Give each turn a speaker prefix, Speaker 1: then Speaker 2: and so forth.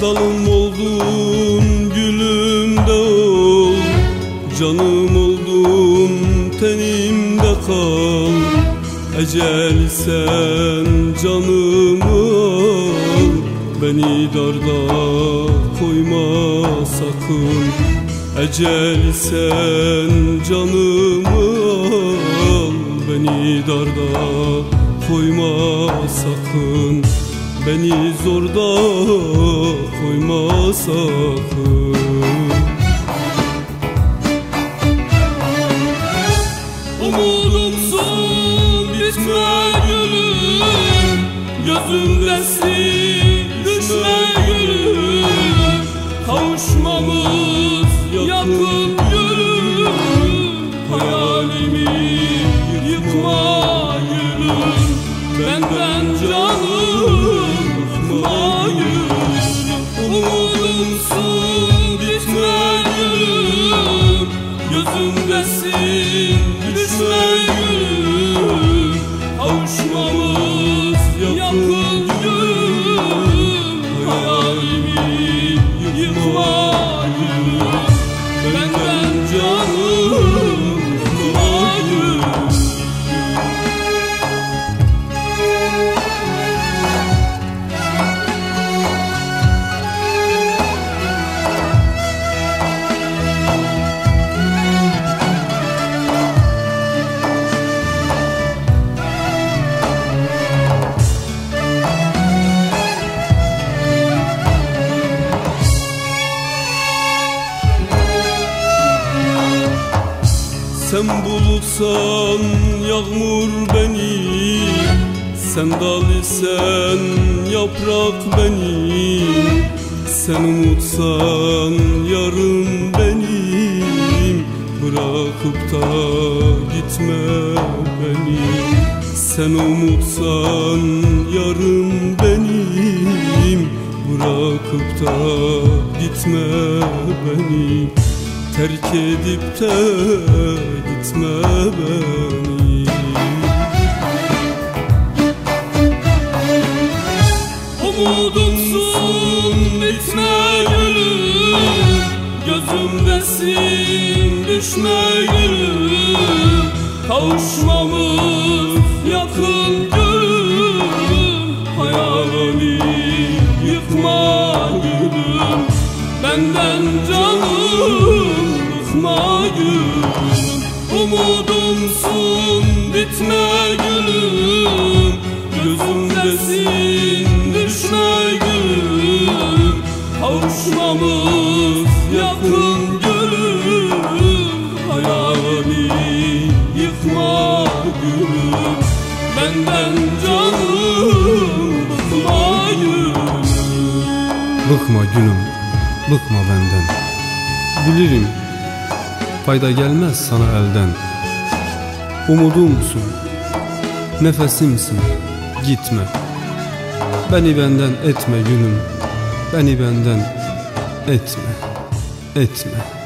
Speaker 1: dalım oldun, gülüm de ol, canım oldun, tenimde kal. Ecel sen canımı al, beni darda koyma sakın. Ecel sen canımı al, beni darda koyma sakın. Beni zorda koyma sakın.
Speaker 2: Umudumsun bitme gülüm, gözümdesin düşme gülüm. Kavuşmamız yakın gülüm, hayalimi yıkma gülüm. Benden canım yıkma gülüm. Umudumsun bitme gülüm, gözümdesin düşme gülüm. Kavuşmamız yakın gülüm, hayalimi yıkma gülüm. Benden canım yıkma gülüm.
Speaker 1: Sen bulutsan yağmur benim, sen dal isen yaprak benim. Sen umutsan yarım benim, bırakıp da gitme beni. Sen umutsan yarım benim, bırakıp da gitme beni. Terk edip de gitme beni.
Speaker 2: Umudumsun bitme gülüm, gözümdesin düşme gülüm. Kavuşmamız yakın gülüm, hayalimi yıkma gülüm. Benden canım yıkma gülüm. Umudumsun bitme gülüm, gözümdesin düşme gülüm. Kavuşmamız yakın gülüm, hayalimi yıkma gülüm. Benden canım yıkma gülüm.
Speaker 1: Bıkma gülüm, bıkma benden. Bilirim fayda gelmez sana elden. Umudumsun, nefesimsin, gitme. Beni benden etme gülüm, beni benden etme, etme.